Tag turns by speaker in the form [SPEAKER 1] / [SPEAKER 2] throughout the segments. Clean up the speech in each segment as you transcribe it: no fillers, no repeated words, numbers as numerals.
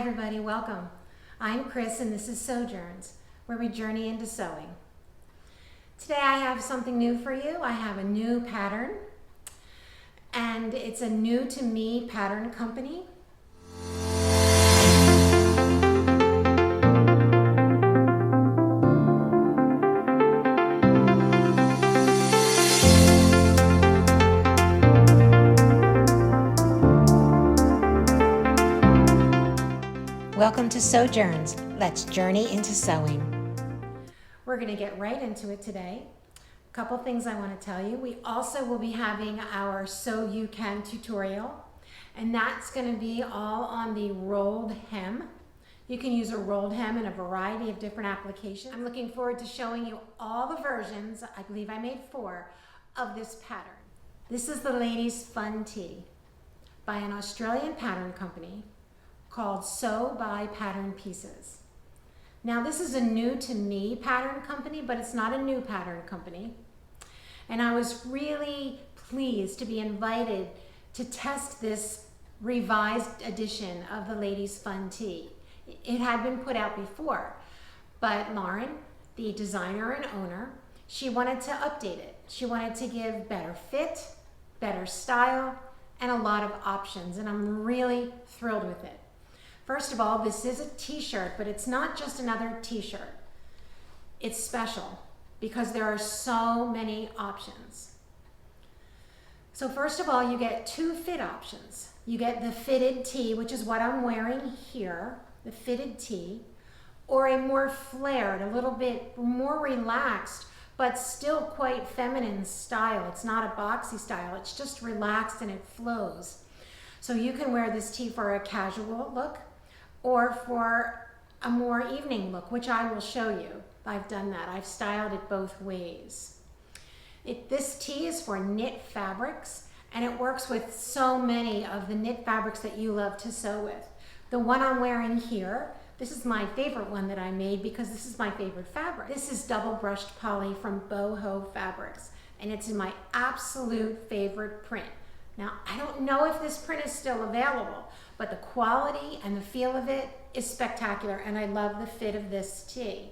[SPEAKER 1] everybody, welcome. I'm Chris and this is Sewjourns, where we journey into sewing. Today I have something new for you. I have a new pattern, and it's a new to me pattern company. Welcome to Sewjourns. Let's journey into sewing. We're going to get right into it today. A couple things I want to tell you. We also will be having our Sew You Can tutorial, and that's going to be all on the rolled hem. You can use a rolled hem in a variety of different applications. I'm looking forward to showing you all the versions, I believe I made 4, of this pattern. This is the Ladies Fun Tee by an Australian pattern company called Sew by Pattern Pieces. Now this is a new to me pattern company, but it's not a new pattern company. And I was really pleased to be invited to test this revised edition of the Ladies Fun Tee. It had been put out before, but Lauren, the designer and owner, she wanted to update it. She wanted to give better fit, better style, and a lot of options, and I'm really thrilled with it. First of all, this is a t-shirt, but it's not just another t-shirt. It's special because there are so many options. So first of all, you get 2 fit options. You get the fitted tee, which is what I'm wearing here, the fitted tee, or a more flared, a little bit more relaxed, but still quite feminine style. It's not a boxy style, it's just relaxed and it flows. So you can wear this tee for a casual look, or for a more evening look, which I will show you. I've done that. I've styled it both ways. This tee is for knit fabrics, and it works with so many of the knit fabrics that you love to sew with. The one I'm wearing here, this is my favorite one that I made because this is my favorite fabric. This is double brushed poly from Boho Fabrics, and it's in my absolute favorite print. Now, I don't know if this print is still available, but the quality and the feel of it is spectacular, and I love the fit of this tee.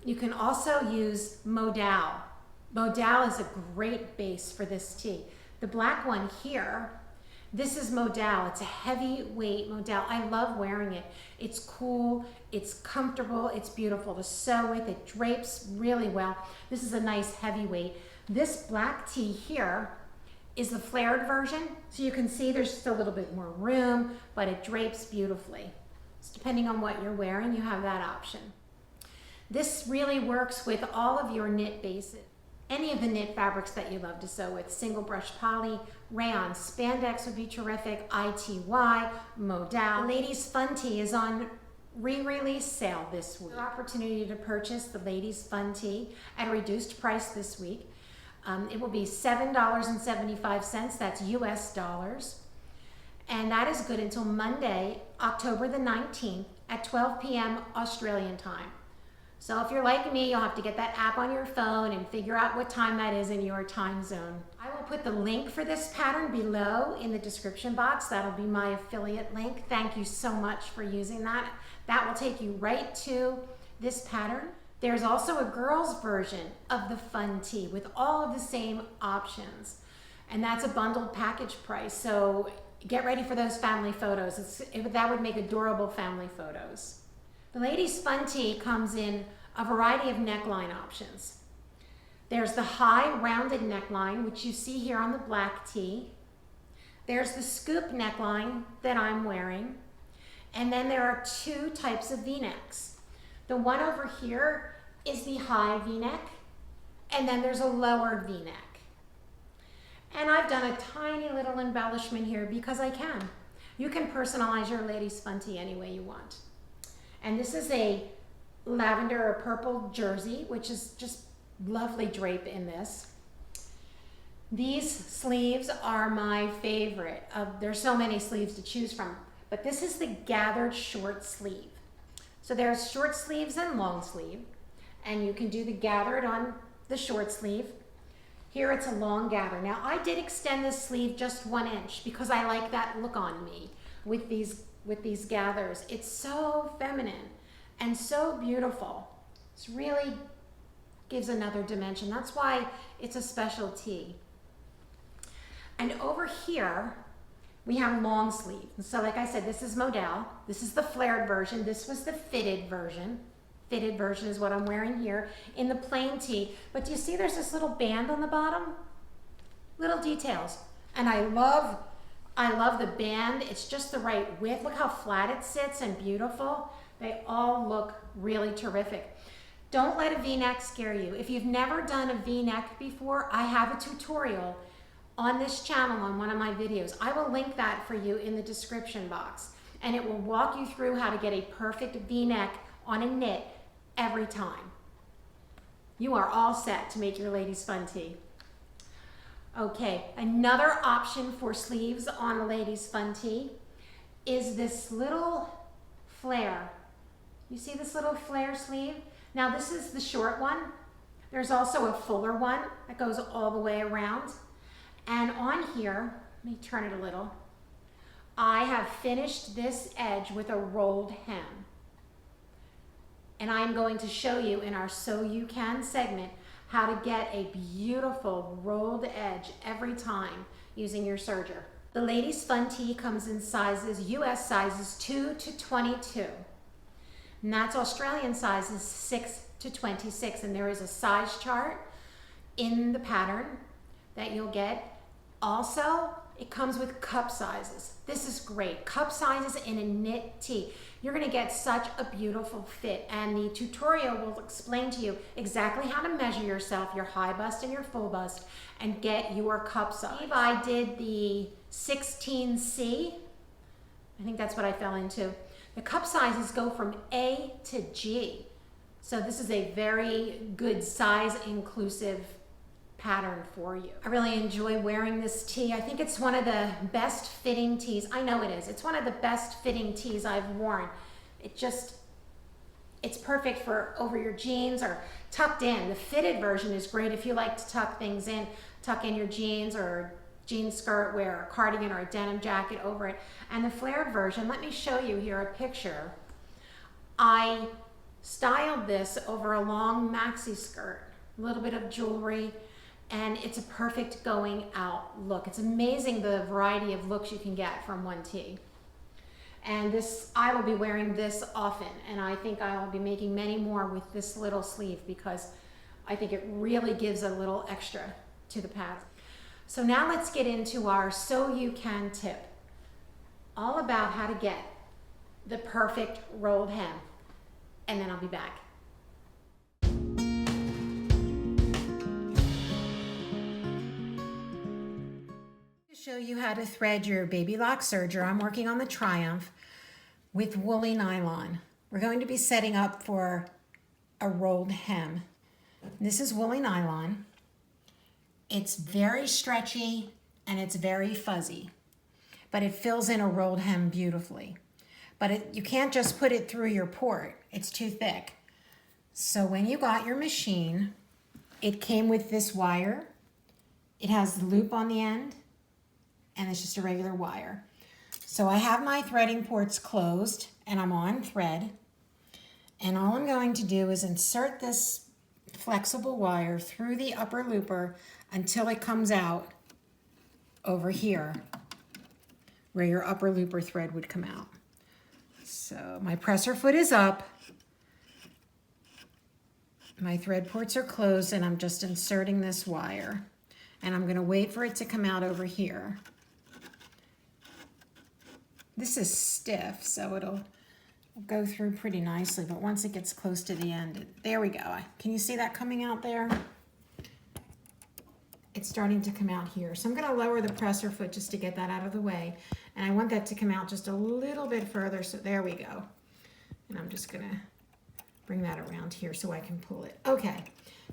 [SPEAKER 1] You can also use modal. Modal is a great base for this tee. The black one here, this is modal. It's a heavyweight modal. I love wearing it. It's cool, it's comfortable, it's beautiful to sew with. It drapes really well. This is a nice heavyweight. This black tee here is the flared version, so you can see there's just a little bit more room, but it drapes beautifully. So depending on what you're wearing, you have that option. This really works with all of your knit bases. Any of the knit fabrics that you love to sew with, single brush poly, rayon, spandex would be terrific, ITY, modal. The Ladies Fun Tee is on re-release sale this week. An opportunity to purchase the Ladies Fun Tee at a reduced price this week. It will be $7.75, that's US dollars. And that is good until Monday, October the 19th at 12 p.m. Australian time. So if you're like me, you'll have to get that app on your phone and figure out what time that is in your time zone. I will put the link for this pattern below in the description box. That'll be my affiliate link. Thank you so much for using that. That will take you right to this pattern. There's also a girls version of the Fun Tee with all of the same options, and that's a bundled package price, so get ready for those family photos. That would make adorable family photos. The Ladies Fun Tee comes in a variety of neckline options. There's the high rounded neckline, which you see here on the black tee. There's the scoop neckline that I'm wearing, and then there are 2 types of V-necks. The one over here is the high V-neck, and then there's a lower V-neck. And I've done a tiny little embellishment here because I can. You can personalize your Ladies Fun Tee any way you want. And this is a lavender or purple jersey, which is just lovely drape in this. These sleeves are my favorite. There's so many sleeves to choose from, but this is the gathered short sleeve. So there's short sleeves and long sleeve, and you can do the gathered on the short sleeve. Here it's a long gather. Now I did extend this sleeve just 1 inch because I like that look on me with these with these gathers. It's so feminine and so beautiful. It's really gives another dimension. That's why it's a special tee. And over here, we have long sleeve. So like I said, this is modal. This is the flared version. This was the fitted version. Fitted version is what I'm wearing here in the plain tee. But do you see there's this little band on the bottom? Little details. And I love the band. It's just the right width. Look how flat it sits and beautiful. They all look really terrific. Don't let a V-neck scare you. If you've never done a V-neck before, I have a tutorial on this channel on one of my videos. I will link that for you in the description box, and it will walk you through how to get a perfect V-neck on a knit every time. You are all set to make your ladies fun tee. Okay, another option for sleeves on a ladies fun tee is this little flare. You see this little flare sleeve? Now this is the short one. There's also a fuller one that goes all the way around. And on here, let me turn it a little, I have finished this edge with a rolled hem. And I'm going to show you in our So You Can segment how to get a beautiful rolled edge every time using your serger. The ladies fun tee comes in sizes, US sizes 2 to 22. And that's Australian sizes 6 to 26. And there is a size chart in the pattern that you'll get. Also, it comes with cup sizes. This is great. Cup sizes in a knit tee. You're gonna get such a beautiful fit, and the tutorial will explain to you exactly how to measure yourself, your high bust and your full bust, and get your cup size. I did the 16C. I think that's what I fell into. The cup sizes go from A to G. So this is a very good size inclusive pattern for you. I really enjoy wearing this tee. I think it's one of the best fitting tees. I know it is. It's one of the best fitting tees I've worn. It's perfect for over your jeans or tucked in. The fitted version is great if you like to tuck things in, tuck in your jeans or jean skirt, wear a cardigan or a denim jacket over it. And the flared version, let me show you here a picture. I styled this over a long maxi skirt, a little bit of jewelry, and it's a perfect going out look. It's amazing the variety of looks you can get from one tee. And this, I will be wearing this often, and I think I will be making many more with this little sleeve because I think it really gives a little extra to the pattern. So now let's get into our So You Can tip, all about how to get the perfect rolled hem, and then I'll be back. Show you how to thread your BabyLock serger. I'm working on the Triumph with woolly nylon. We're going to be setting up for a rolled hem. This is woolly nylon. It's very stretchy and it's very fuzzy, but it fills in a rolled hem beautifully. But you can't just put it through your port. It's too thick. So when you got your machine, it came with this wire. It has the loop on the end, and it's just a regular wire. So I have my threading ports closed and I'm on thread. And all I'm going to do is insert this flexible wire through the upper looper until it comes out over here where your upper looper thread would come out. So my presser foot is up. My thread ports are closed and I'm just inserting this wire. And I'm gonna wait for it to come out over here. This is stiff, so it'll go through pretty nicely, but once it gets close to the end, there we go. Can you see that coming out there? It's starting to come out here. So I'm gonna lower the presser foot just to get that out of the way. And I want that to come out just a little bit further, so there we go. And I'm just gonna bring that around here so I can pull it. Okay,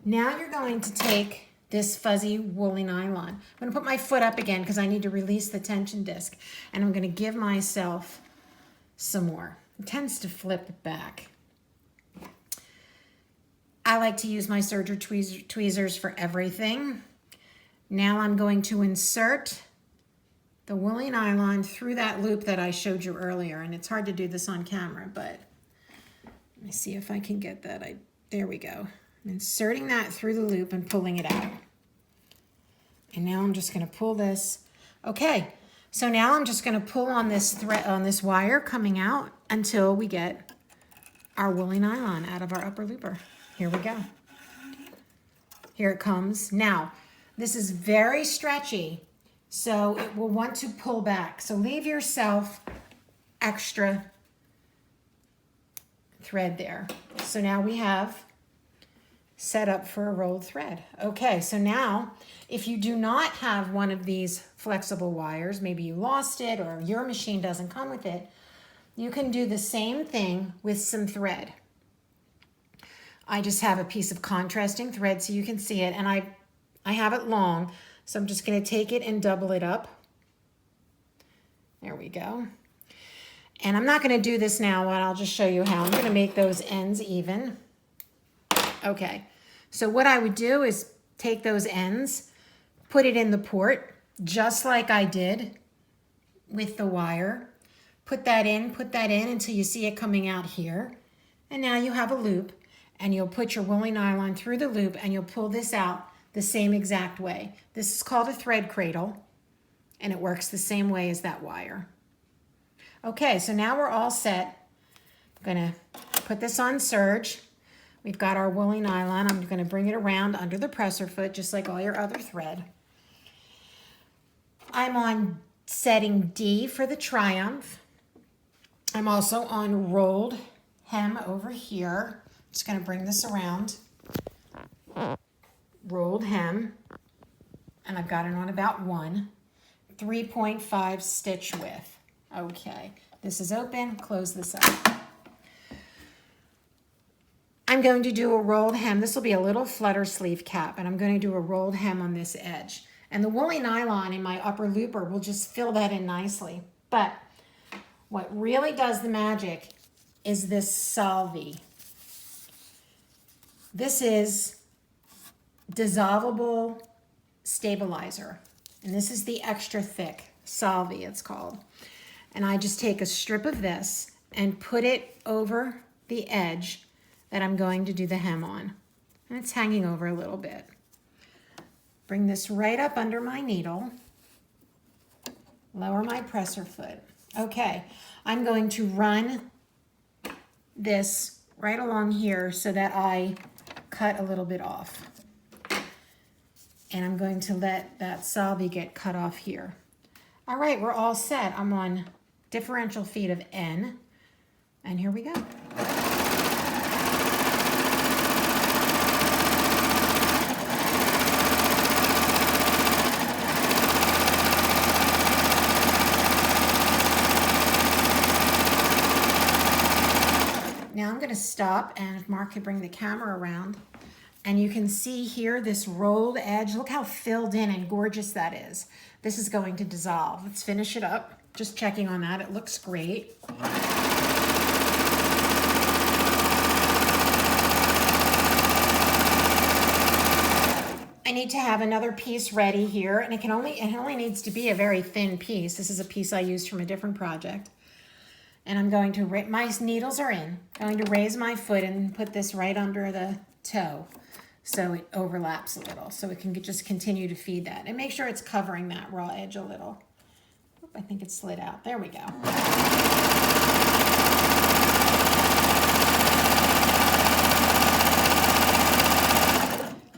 [SPEAKER 1] now you're going to take this fuzzy woolly nylon. I'm gonna put my foot up again because I need to release the tension disc, and I'm gonna give myself some more. It tends to flip back. I like to use my serger tweezers for everything. Now I'm going to insert the woolly nylon through that loop that I showed you earlier. And it's hard to do this on camera, but let me see if I can get that. There we go. I'm inserting that through the loop and pulling it out. And now I'm just going to pull this. Okay, so now I'm just going to pull on this thread, on this wire coming out until we get our woolly nylon out of our upper looper. Here we go. Here it comes. Now, this is very stretchy, so it will want to pull back. So leave yourself extra thread there. So now we have set up for a rolled thread. Okay, so now if you do not have one of these flexible wires, maybe you lost it or your machine doesn't come with it, you can do the same thing with some thread. I just have a piece of contrasting thread so you can see it, and I have it long, so I'm just going to take it and double it up. There we go. And I'm not going to do this now, but I'll just show you how. I'm going to make those ends even. Okay, so what I would do is take those ends, put it in the port, just like I did with the wire. Put that in until you see it coming out here. And now you have a loop, and you'll put your woolly nylon through the loop, and you'll pull this out the same exact way. This is called a thread cradle, and it works the same way as that wire. Okay, so now we're all set. I'm gonna put this on serge. We've got our woolly nylon. I'm gonna bring it around under the presser foot, just like all your other thread. I'm on setting D for the Triumph. I'm also on rolled hem over here. Just gonna bring this around. Rolled hem, and I've got it on about 3.5 stitch width. Okay, this is open, close this up. I'm going to do a rolled hem. This will be a little flutter sleeve cap, and I'm going to do a rolled hem on this edge. And the woolly nylon in my upper looper will just fill that in nicely. But what really does the magic is this solvy. This is dissolvable stabilizer, and this is the extra thick solvy, it's called. And I just take a strip of this and put it over the edge that I'm going to do the hem on, and it's hanging over a little bit. Bring this right up under my needle, lower my presser foot. Okay, I'm going to run this right along here so that I cut a little bit off. And I'm going to let that solvy get cut off here. All right, we're all set. I'm on differential feet of N, and here we go. Now I'm going to stop, and if Mark could bring the camera around, and you can see here this rolled edge. Look how filled in and gorgeous that is. This is going to dissolve. Let's finish it up. Just checking on that. It looks great. I need to have another piece ready here, and it only needs to be a very thin piece. This is a piece I used from a different project. And I'm going to, my needles are in. I'm going to raise my foot and put this right under the toe so it overlaps a little, so it can just continue to feed that. And make sure it's covering that raw edge a little. Oop, I think it slid out. There we go.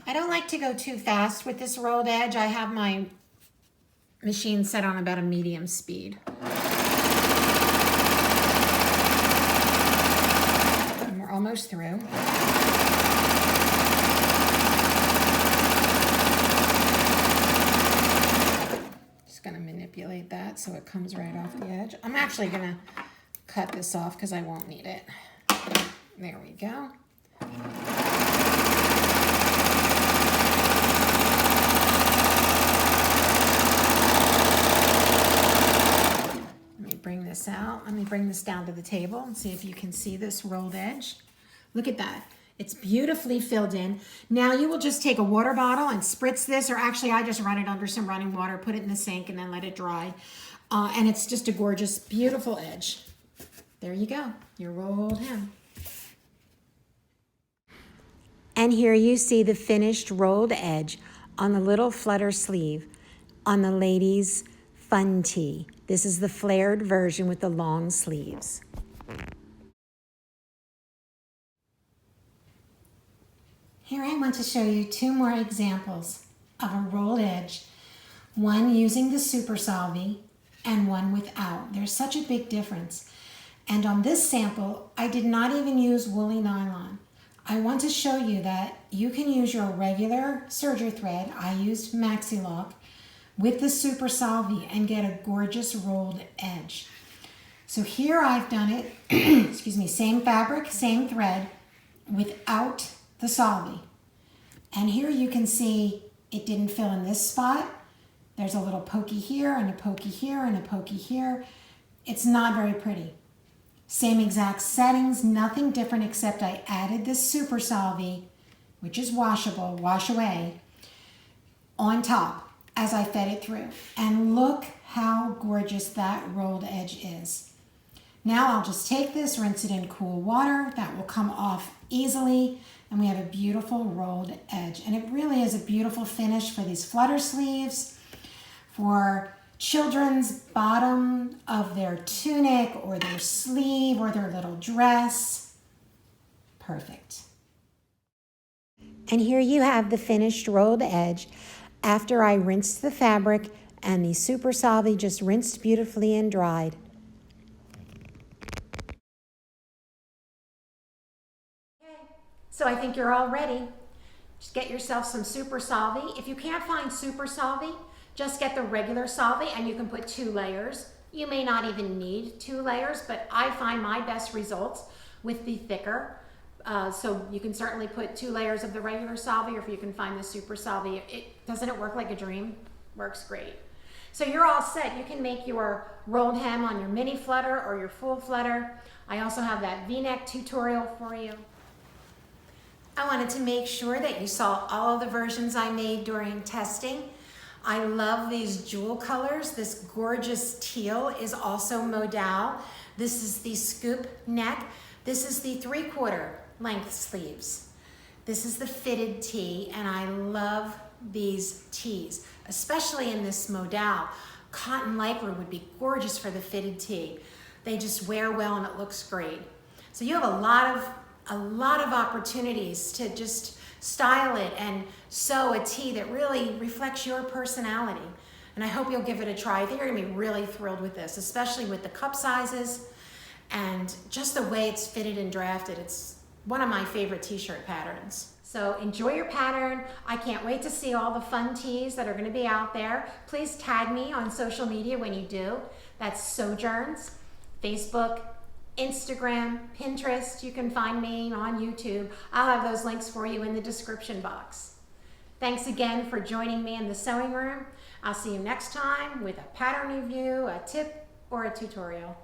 [SPEAKER 1] I don't like to go too fast with this rolled edge. I have my machine set on about a medium speed. And we're almost through. Going to manipulate that so it comes right off the edge. I'm actually going to cut this off because I won't need it. There we go. Let me bring this out. Let me bring this down to the table and see if you can see this rolled edge. Look at that. It's beautifully filled in. Now you will just take a water bottle and spritz this, or actually I just run it under some running water, put it in the sink, and then let it dry. And it's just a gorgeous, beautiful edge. There you go, your rolled hem. And here you see the finished rolled edge on the little flutter sleeve on the ladies' fun tee. This is the flared version with the long sleeves. Here I want to show you two more examples of a rolled edge, one using the Super Solvy and one without. There's such a big difference. And on this sample, I did not even use woolly nylon. I want to show you that you can use your regular serger thread, I used BabyLock, with the Super Solvy and get a gorgeous rolled edge. So here I've done it, excuse me, same fabric, same thread, without the Solvy. And here you can see it didn't fill in this spot. There's a little pokey here and a pokey here and a pokey here. It's not very pretty. Same exact settings, nothing different except I added this Super Solvy, which is washable, wash away, on top as I fed it through. And look how gorgeous that rolled edge is. Now I'll just take this, rinse it in cool water. That will come off easily. And we have a beautiful rolled edge. And it really is a beautiful finish for these flutter sleeves, for children's bottom of their tunic or their sleeve or their little dress. Perfect. And here you have the finished rolled edge after I rinsed the fabric and the Super Solvy just rinsed beautifully and dried. So I think you're all ready. Just get yourself some Super Solvy. If you can't find Super Solvy, just get the regular Solvy and you can put 2 layers. You may not even need 2 layers, but I find my best results with the thicker. So you can certainly put 2 layers of the regular Solvy, or if you can find the Super Solvy. Doesn't it work like a dream? Works great. So you're all set. You can make your rolled hem on your mini flutter or your full flutter. I also have that V-neck tutorial for you. I wanted to make sure that you saw all of the versions I made during testing. I love these jewel colors. This gorgeous teal is also modal. This is the scoop neck. This is the 3/4 length sleeves. This is the fitted tee, and I love these tees, especially in this modal. Cotton lycra would be gorgeous for the fitted tee. They just wear well and it looks great. So you have a lot of opportunities to just style it and sew a tee that really reflects your personality. And I hope you'll give it a try. I think you're gonna be really thrilled with this, especially with the cup sizes and just the way it's fitted and drafted. It's one of my favorite t-shirt patterns. So enjoy your pattern. I can't wait to see all the fun tees that are gonna be out there. Please tag me on social media when you do. That's Sewjourns, Facebook, Instagram, Pinterest. You can find me on YouTube. I'll have those links for you in the description box. Thanks again for joining me in the sewing room. I'll see you next time with a pattern review, a tip, or a tutorial.